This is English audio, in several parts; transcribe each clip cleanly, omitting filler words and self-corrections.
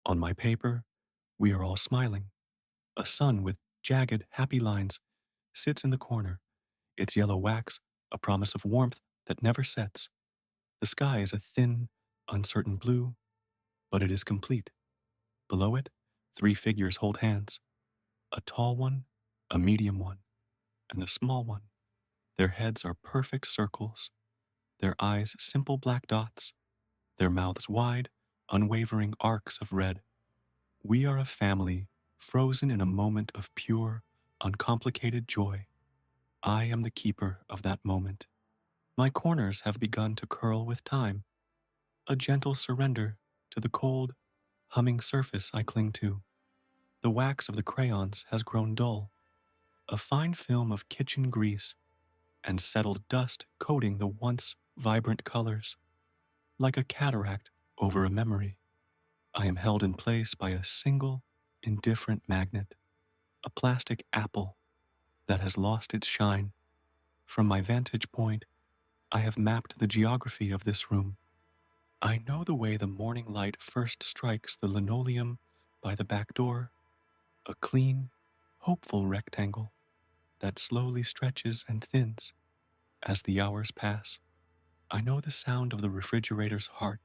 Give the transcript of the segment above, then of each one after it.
On my paper, we are all smiling. A sun with jagged, happy lines sits in the corner, its yellow wax a promise of warmth that never sets. The sky is a thin, uncertain blue, but it is complete. Below it, three figures hold hands, a tall one, a medium one, and a small one. Their heads are perfect circles, their eyes simple black dots, their mouths wide, unwavering arcs of red. We are a family frozen in a moment of pure, uncomplicated joy. I am the keeper of that moment. My corners have begun to curl with time, a gentle surrender to the cold, humming surface I cling to. The wax of the crayons has grown dull, a fine film of kitchen grease and settled dust coating the once vibrant colors. Like a cataract over a memory, I am held in place by a single, indifferent magnet, a plastic apple that has lost its shine. From my vantage point, I have mapped the geography of this room. I know the way the morning light first strikes the linoleum by the back door, a clean, hopeful rectangle that slowly stretches and thins as the hours pass. I know the sound of the refrigerator's heart,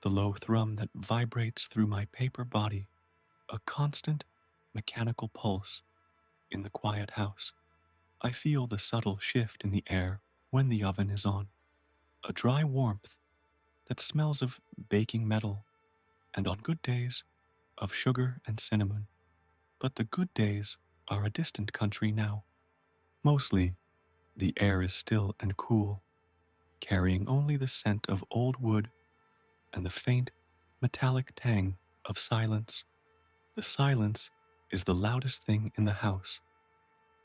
the low thrum that vibrates through my paper body, a constant, mechanical pulse in the quiet house. I feel the subtle shift in the air when the oven is on, a dry warmth that smells of baking metal, and on good days, of sugar and cinnamon. But the good days are a distant country now. Mostly, the air is still and cool, carrying only the scent of old wood and the faint, metallic tang of silence. The silence is the loudest thing in the house.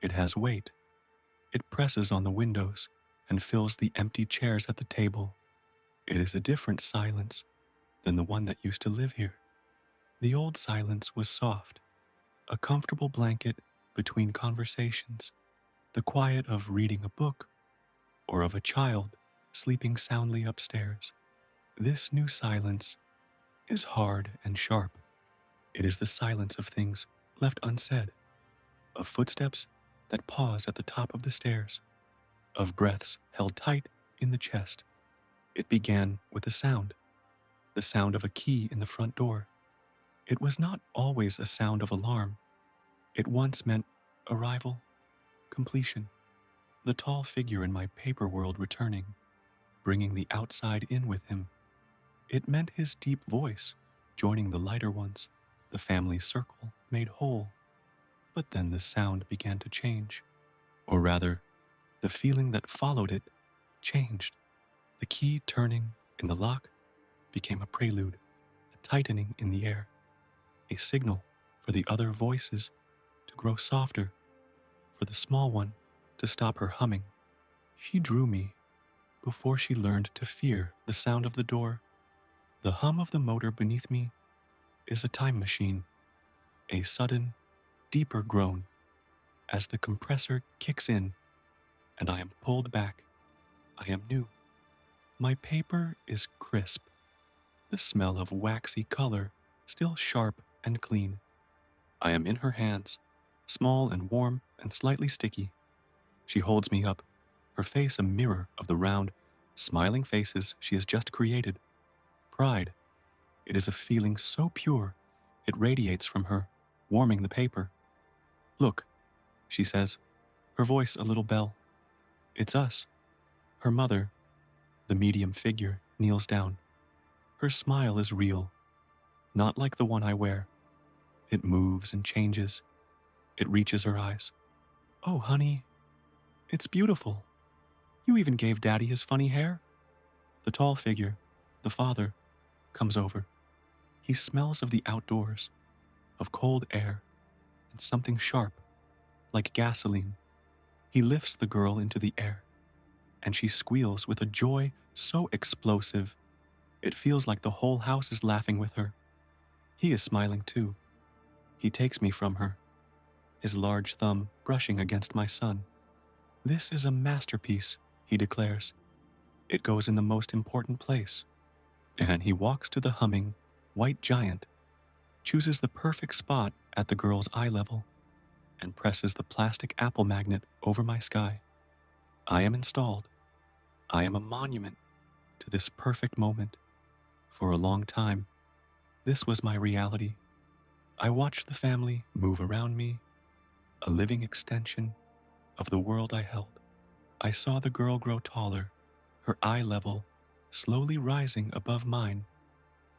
It has weight. It presses on the windows and fills the empty chairs at the table. It is a different silence than the one that used to live here. The old silence was soft, a comfortable blanket between conversations, the quiet of reading a book or of a child sleeping soundly upstairs. This new silence is hard and sharp. It is the silence of things left unsaid, of footsteps that pause at the top of the stairs, of breaths held tight in the chest. It began with a sound, the sound of a key in the front door. It was not always a sound of alarm. It once meant arrival, completion, the tall figure in my paper world returning, bringing the outside in with him. It meant his deep voice joining the lighter ones, the family circle made whole. But then the sound began to change, or rather, the feeling that followed it changed. The key turning in the lock became a prelude, a tightening in the air, a signal for the other voices to grow softer, for the small one to stop her humming. She drew me before she learned to fear the sound of the door. The hum of the motor beneath me is a time machine, a sudden, deeper groan as the compressor kicks in and I am pulled back. I am new. My paper is crisp, the smell of waxy color still sharp and clean. I am in her hands, small and warm and slightly sticky. She holds me up, her face a mirror of the round, smiling faces she has just created. Pride. It is a feeling so pure, it radiates from her, warming the paper. Look, she says, her voice a little bell. It's us. Her mother, the medium figure, kneels down. Her smile is real, not like the one I wear. It moves and changes. It reaches her eyes. Oh, honey, it's beautiful. You even gave Daddy his funny hair. The tall figure, the father, comes over. He smells of the outdoors, of cold air, and something sharp, like gasoline. He lifts the girl into the air, and she squeals with a joy so explosive, it feels like the whole house is laughing with her. He is smiling too. He takes me from her, his large thumb brushing against my sun. This is a masterpiece, he declares. It goes in the most important place. And he walks to the humming, white giant chooses the perfect spot at the girl's eye level, and presses the plastic apple magnet over my sky. I am installed. I am a monument to this perfect moment. For a long time, this was my reality. I watched the family move around me, a living extension of the world I held. I saw the girl grow taller, her eye level slowly rising above mine.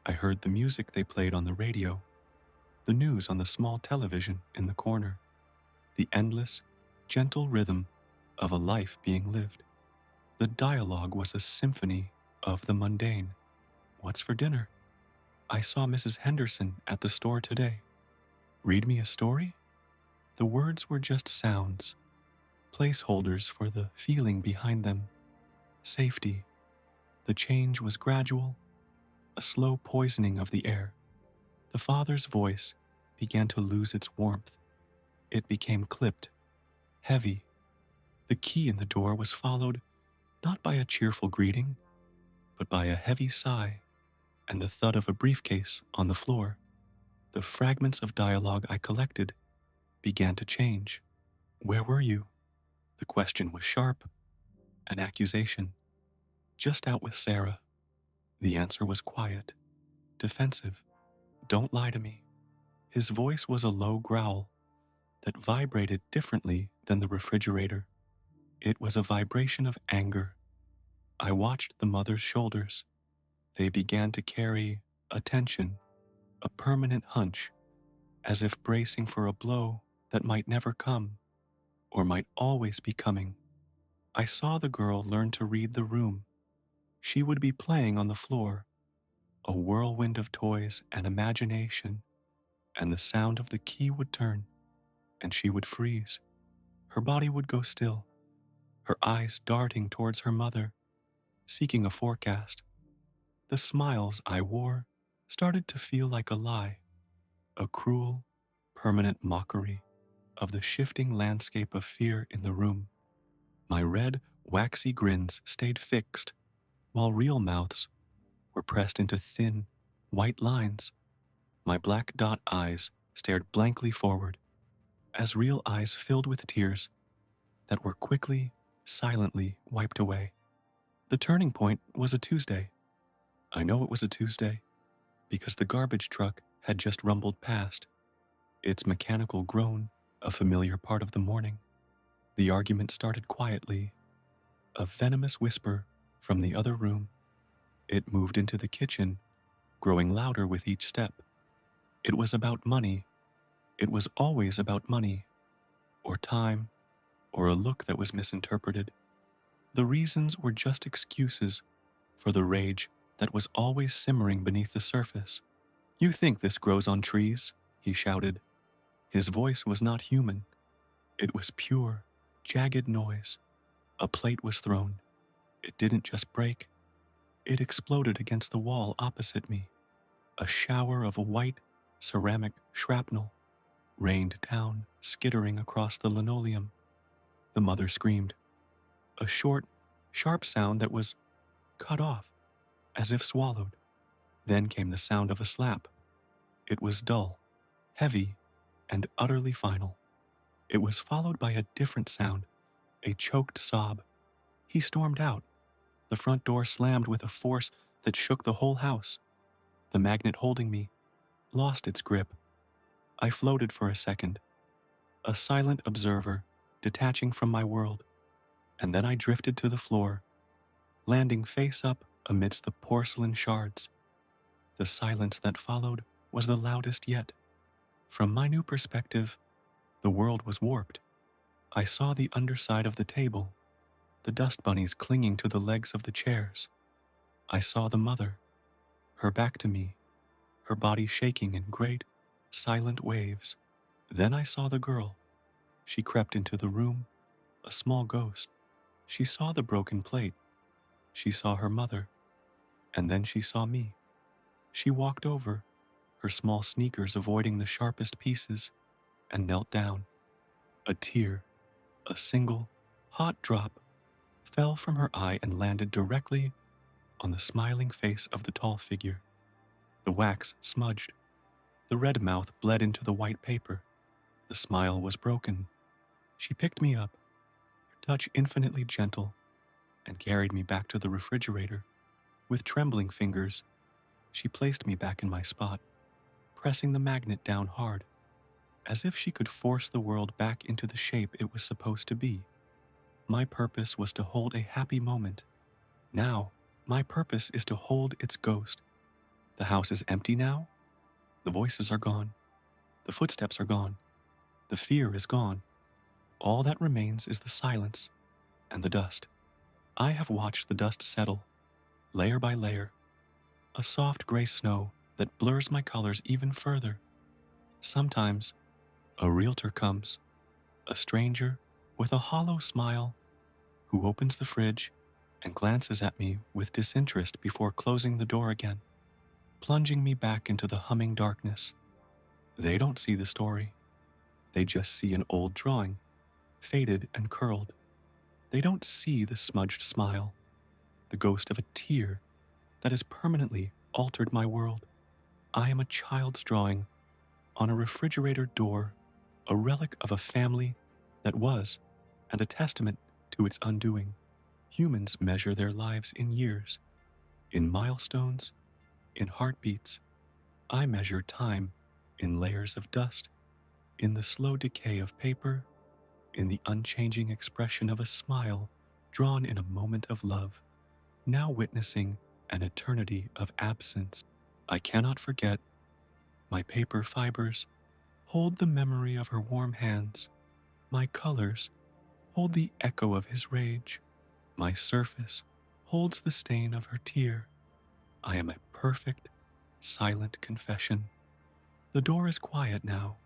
I heard the music they played on the radio, the news on the small television in the corner, the endless, gentle rhythm of a life being lived. The dialogue was a symphony of the mundane. What's for dinner? I saw Mrs. Henderson at the store today. Read me a story? The words were just sounds, placeholders for the feeling behind them. Safety. The change was gradual, a slow poisoning of the air. The father's voice began to lose its warmth. It became clipped, heavy. The key in the door was followed not by a cheerful greeting, but by a heavy sigh and the thud of a briefcase on the floor. The fragments of dialogue I collected began to change. Where were you? The question was sharp, an accusation. Just out with Sarah. The answer was quiet, defensive. Don't lie to me. His voice was a low growl that vibrated differently than the refrigerator. It was a vibration of anger. I watched the mother's shoulders. They began to carry a tension, a permanent hunch, as if bracing for a blow that might never come, or might always be coming. I saw the girl learn to read the room. She would be playing on the floor, a whirlwind of toys and imagination, and the sound of the key would turn, and she would freeze. Her body would go still, her eyes darting towards her mother, seeking a forecast. The smiles I wore started to feel like a lie, a cruel, permanent mockery of the shifting landscape of fear in the room. My red, waxy grins stayed fixed, while real mouths were pressed into thin, white lines. My black dot eyes stared blankly forward, as real eyes filled with tears that were quickly, silently wiped away. The turning point was a Tuesday. I know it was a Tuesday because the garbage truck had just rumbled past, its mechanical groan a familiar part of the morning. The argument started quietly, a venomous whisper from the other room. It moved into the kitchen, growing louder with each step. It was about money. It was always about money, or time, or a look that was misinterpreted. The reasons were just excuses for the rage that was always simmering beneath the surface. You think this grows on trees? He shouted. His voice was not human. It was pure, jagged noise. A plate was thrown. It didn't just break. It exploded against the wall opposite me. A shower of white, ceramic shrapnel rained down, skittering across the linoleum. The mother screamed. A short, sharp sound that was cut off, as if swallowed. Then came the sound of a slap. It was dull, heavy, and utterly final. It was followed by a different sound, a choked sob. He stormed out. The front door slammed with a force that shook the whole house. The magnet holding me lost its grip. I floated for a second, a silent observer detaching from my world, and then I drifted to the floor, landing face up amidst the porcelain shards. The silence that followed was the loudest yet. From my new perspective, the world was warped. I saw the underside of the table, the dust bunnies clinging to the legs of the chairs. I saw the mother, her back to me, her body shaking in great, silent waves. Then I saw the girl. She crept into the room, a small ghost. She saw the broken plate. She saw her mother. And then she saw me. She walked over, her small sneakers avoiding the sharpest pieces, and knelt down. A tear, a single, hot drop, fell from her eye and landed directly on the smiling face of the tall figure. The wax smudged. The red mouth bled into the white paper. The smile was broken. She picked me up, her touch infinitely gentle, and carried me back to the refrigerator. With trembling fingers, she placed me back in my spot, pressing the magnet down hard, as if she could force the world back into the shape it was supposed to be. My purpose was to hold a happy moment. Now, my purpose is to hold its ghost. The house is empty now. The voices are gone. The footsteps are gone. The fear is gone. All that remains is the silence and the dust. I have watched the dust settle, layer by layer, a soft gray snow that blurs my colors even further. Sometimes, a realtor comes, a stranger with a hollow smile, who opens the fridge and glances at me with disinterest before closing the door again, plunging me back into the humming darkness. They don't see the story. They just see an old drawing, faded and curled. They don't see the smudged smile, the ghost of a tear that has permanently altered my world. I am a child's drawing on a refrigerator door, a relic of a family that was, and a testament to its undoing. Humans measure their lives in years, in milestones, in heartbeats. I measure time in layers of dust, in the slow decay of paper, in the unchanging expression of a smile drawn in a moment of love, now witnessing an eternity of absence. I cannot forget. My paper fibers hold the memory of her warm hands. My colors hold the echo of his rage. My surface holds the stain of her tear. I am a perfect, silent confession. The door is quiet now.